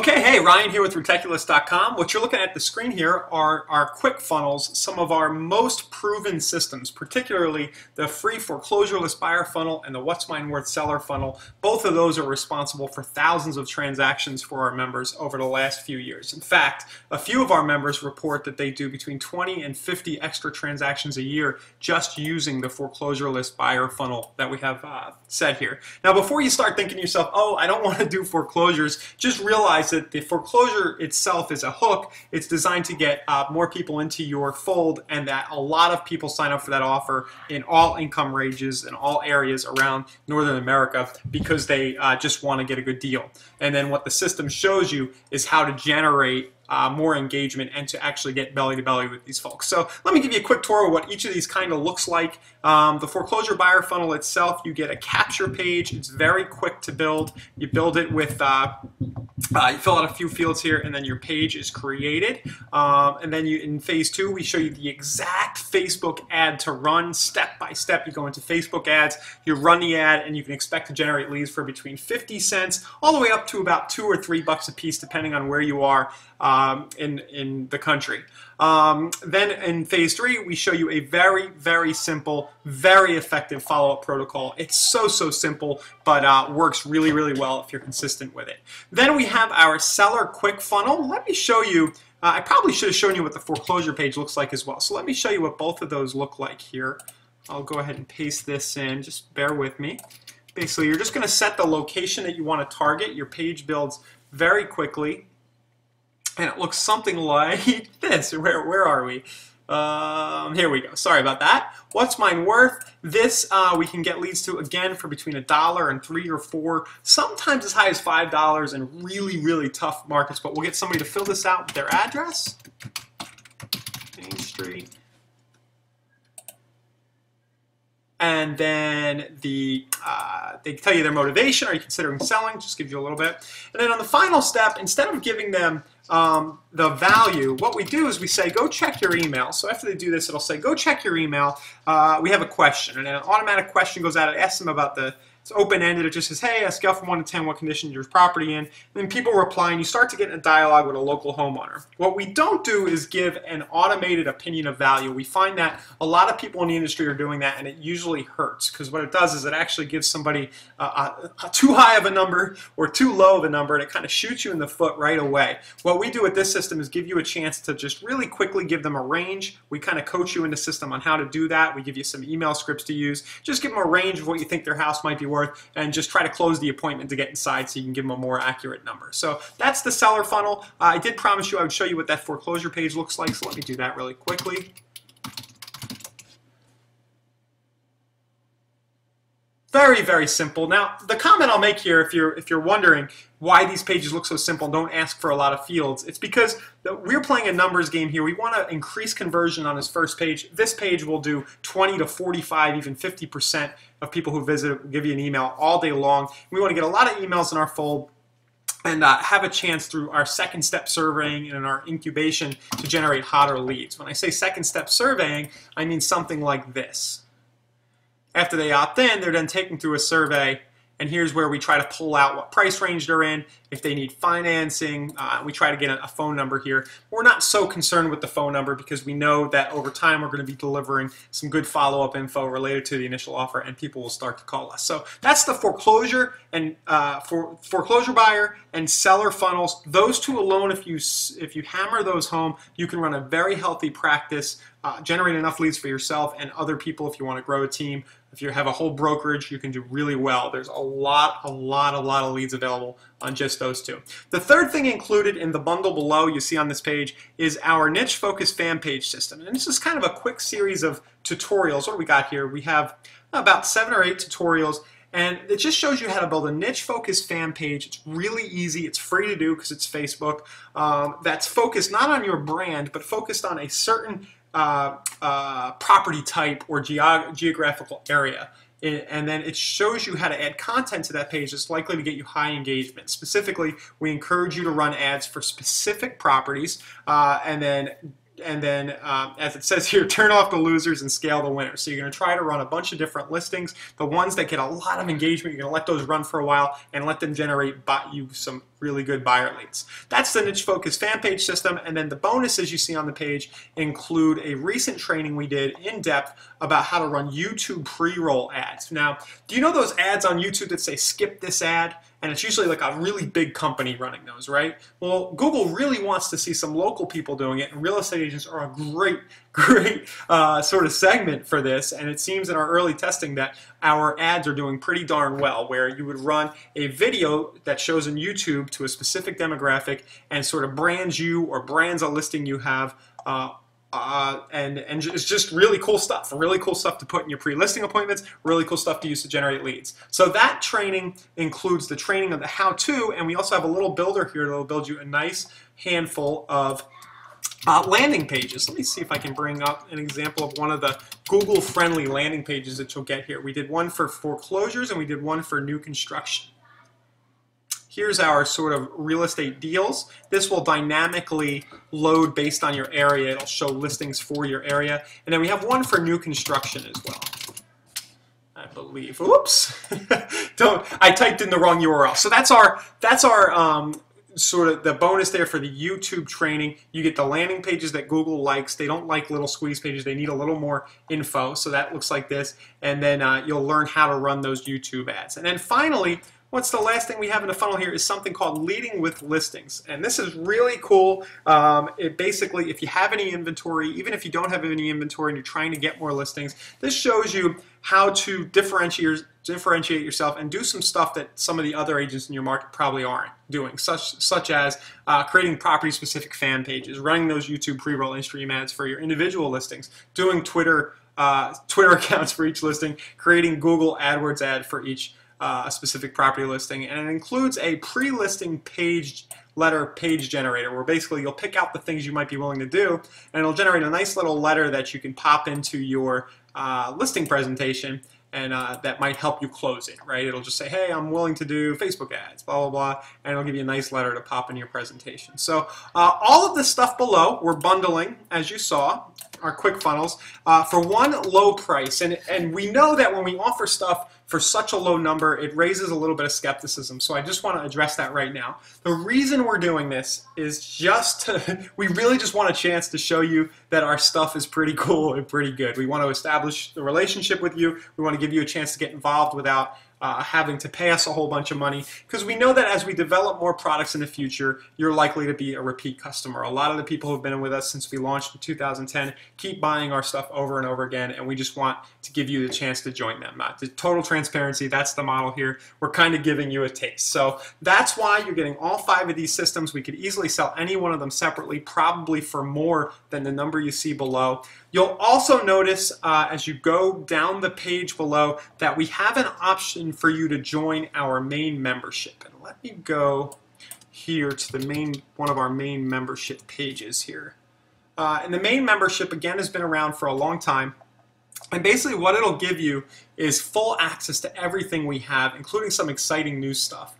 Okay, hey, Ryan here with ReTechulous.com. What you're looking at the screen here are our quick funnels, some of our most proven systems, particularly the free foreclosureless buyer funnel and the What's Mine Worth seller funnel. Both of those are responsible for thousands of transactions for our members over the last few years. In fact, a few of our members report that they do between 20 and 50 extra transactions a year just using the foreclosureless buyer funnel that we have set here. Now, before you start thinking to yourself, oh, I don't want to do foreclosures, just realize that the foreclosure itself is a hook. It's designed to get more people into your fold, and that a lot of people sign up for that offer in all income ranges and all areas around Northern America because they just want to get a good deal. And then what the system shows you is how to generate more engagement and to actually get belly to belly with these folks. So let me give you a quick tour of what each of these kind of looks like. The foreclosure buyer funnel itself, you get a capture page. It's very quick to build. You build it with you fill out a few fields here, and then your page is created. And then in phase 2, we show you the exact Facebook ad to run step by step. You go into Facebook ads, you run the ad, and you can expect to generate leads for between 50 cents all the way up to about $2 or $3 a piece, depending on where you are in the country. Then in phase 3, we show you a very, very simple, very effective follow-up protocol. It's so simple, but works really, really well if you're consistent with it. Then we have our seller quick funnel. Let me show you. I probably should have shown you what the foreclosure page looks like as well. So let me show you what both of those look like here. I'll go ahead and paste this in. Just bear with me. Basically, you're just going to set the location that you want to target. Your page builds very quickly. And it looks something like this. Where are we? Here we go. Sorry about that. What's Mine Worth? This we can get leads to, again, for between $1 and $3 or $4, sometimes as high as $5 in really, really tough markets. But we'll get somebody to fill this out with their address. Main Street. And then they tell you their motivation. Are you considering selling? Just gives you a little bit. And then on the final step, instead of giving them the value, what we do is we say, go check your email. So after they do this, it'll say, go check your email. We have a question. And then an automatic question goes out. It asks them about it's open-ended. It just says, hey, a scale from 1 to 10, what condition is your property in? And then people reply, and you start to get in a dialogue with a local homeowner. What we don't do is give an automated opinion of value. We find that a lot of people in the industry are doing that, and it usually hurts, because what it does is it actually gives somebody a too high of a number or too low of a number, and it kind of shoots you in the foot right away. What we do with this system is give you a chance to just really quickly give them a range. We kind of coach you in the system on how to do that. We give you some email scripts to use. Just give them a range of what you think their house might be worth, and just try to close the appointment to get inside so you can give them a more accurate number. So that's the seller funnel. I did promise you I would show you what that foreclosure page looks like, so let me do that really quickly. Very, very simple. Now, the comment I'll make here, if you're wondering why these pages look so simple, don't ask for a lot of fields, it's because we're playing a numbers game here. We want to increase conversion on this first page. This page will do 20 to 45, even 50% of people who visit will give you an email all day long. We want to get a lot of emails in our fold and have a chance through our second step surveying and our incubation to generate hotter leads. When I say second step surveying, I mean something like this. After they opt in, they're then taken through a survey, and here's where we try to pull out what price range they're in, if they need financing. We try to get a phone number here. We're not so concerned with the phone number because we know that over time we're going to be delivering some good follow-up info related to the initial offer, and people will start to call us. So that's the foreclosure and foreclosure buyer and seller funnels. Those two alone, if you hammer those home, you can run a very healthy practice, generate enough leads for yourself and other people if you want to grow a team. If you have a whole brokerage, you can do really well. There's a lot of leads available on just those two. The third thing included in the bundle below you see on this page is our niche focused fan page system. And this is kind of a quick series of tutorials. What do we got here? We have about 7 or 8 tutorials, and it just shows you how to build a niche focused fan page. It's really easy. It's free to do because it's Facebook. That's focused not on your brand, but focused on a certain property type or geographical area. And then it shows you how to add content to that page that's likely to get you high engagement. Specifically, we encourage you to run ads for specific properties and then and then, as it says here, turn off the losers and scale the winners. So you're going to try to run a bunch of different listings. The ones that get a lot of engagement, you're going to let those run for a while and let them generate you some really good buyer leads. That's the niche focused fan page system. And then the bonuses you see on the page include a recent training we did in depth about how to run YouTube pre-roll ads. Now, do you know those ads on YouTube that say skip this ad? And it's usually like a really big company running those, right? Well, Google really wants to see some local people doing it, and real estate agents are a great sort of segment for this. And it seems in our early testing that our ads are doing pretty darn well, where you would run a video that shows in YouTube to a specific demographic and sort of brands you or brands a listing you have. And it's just really cool stuff to put in your pre-listing appointments, really cool stuff to use to generate leads. So that training includes the training of the how-to, and we also have a little builder here that will build you a nice handful of landing pages. Let me see if I can bring up an example of one of the Google-friendly landing pages that you'll get here. We did one for foreclosures and we did one for new construction. Here's our sort of real estate deals. This will dynamically load based on your area. It'll show listings for your area. And then we have one for new construction as well, I believe. Oops. I typed in the wrong URL. So that's our sort of the bonus there for the YouTube training. You get the landing pages that Google likes. They don't like little squeeze pages. They need a little more info. So that looks like this. And then you'll learn how to run those YouTube ads. And then finally, what's the last thing we have in the funnel here is something called Leading with Listings. And this is really cool. It basically, if you have any inventory, even if you don't have any inventory and you're trying to get more listings, this shows you how to differentiate yourself and do some stuff that some of the other agents in your market probably aren't doing, such as creating property-specific fan pages, running those YouTube pre-roll in-stream ads for your individual listings, doing Twitter accounts for each listing, creating Google AdWords ad for each a specific property listing, and it includes a pre-listing page generator where basically you'll pick out the things you might be willing to do, and it'll generate a nice little letter that you can pop into your listing presentation, and that might help you close it, right? It'll just say, hey, I'm willing to do Facebook ads, blah, blah, blah, and it'll give you a nice letter to pop in your presentation. So all of this stuff below, we're bundling, as you saw, our quick funnels, for one low price. And we know that when we offer stuff for such a low number, it raises a little bit of skepticism. So I just want to address that right now. The reason we're doing this is we really just want a chance to show you that our stuff is pretty cool and pretty good. We want to establish the relationship with you. We want to give you a chance to get involved without having to pay us a whole bunch of money, because we know that as we develop more products in the future, you're likely to be a repeat customer. A lot of the people who've been with us since we launched in 2010 keep buying our stuff over and over again, and we just want to give you the chance to join them. The total transparency, that's the model here. We're kind of giving you a taste. So that's why you're getting all 5 of these systems. We could easily sell any one of them separately, probably for more than the number you see below. You'll also notice as you go down the page below that we have an option for you to join our main membership. And let me go here to the one of our main membership pages here. And the main membership, again, has been around for a long time. And basically what it'll give you is full access to everything we have, including some exciting new stuff.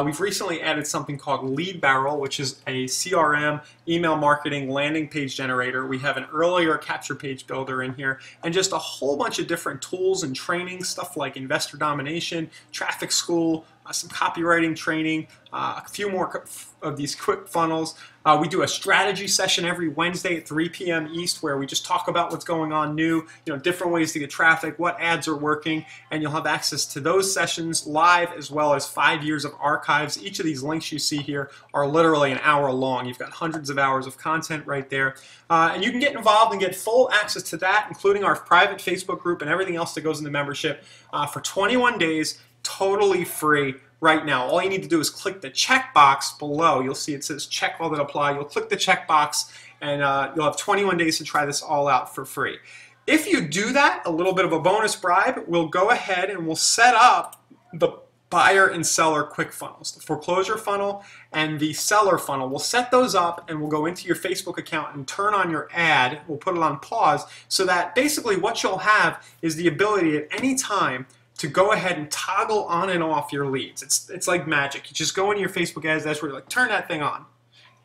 We've recently added something called Lead Barrel, which is a CRM, email marketing, landing page generator. We have an earlier capture page builder in here, and just a whole bunch of different tools and training, stuff like investor domination, traffic school, some copywriting training, a few more of these quick funnels. We do a strategy session every Wednesday at 3 p.m. East where we just talk about what's going on new, different ways to get traffic, what ads are working, and you'll have access to those sessions live as well as 5 years of archives. Each of these links you see here are literally an hour long. You've got hundreds of hours of content right there. And you can get involved and get full access to that, including our private Facebook group and everything else that goes in the membership for 21 days, totally free right now. All you need to do is click the checkbox below. You'll see it says check all that apply. You'll click the checkbox and you'll have 21 days to try this all out for free. If you do that, a little bit of a bonus bribe, we'll go ahead and we'll set up the buyer and seller quick funnels, the foreclosure funnel and the seller funnel. We'll set those up and we'll go into your Facebook account and turn on your ad. We'll put it on pause so that basically what you'll have is the ability at any time to go ahead and toggle on and off your leads. It's like magic. You just go into your Facebook ads, that's where you're like, turn that thing on.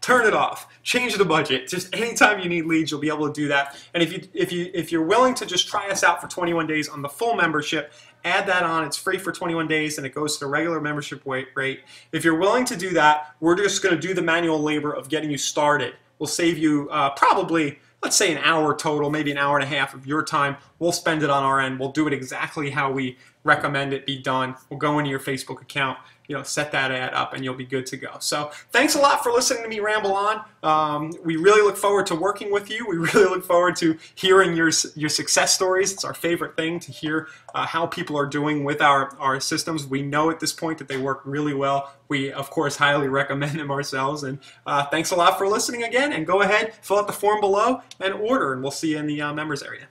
turn it off, change the budget. Just anytime you need leads, you'll be able to do that. And if you're willing to just try us out for 21 days on the full membership, add that on. It's free for 21 days and it goes to the regular membership rate. If you're willing to do that, we're just going to do the manual labor of getting you started. We'll save you probably, let's say, an hour total, maybe an hour and a half of your time. We'll spend it on our end. We'll do it exactly how we recommend it be done. We'll go into your Facebook account, set that ad up, and you'll be good to go. So thanks a lot for listening to me ramble on. We really look forward to working with you. We really look forward to hearing your success stories. It's our favorite thing to hear how people are doing with our systems. We know at this point that they work really well. We, of course, highly recommend them ourselves. And thanks a lot for listening again. And go ahead, fill out the form below, and order. And we'll see you in the members area.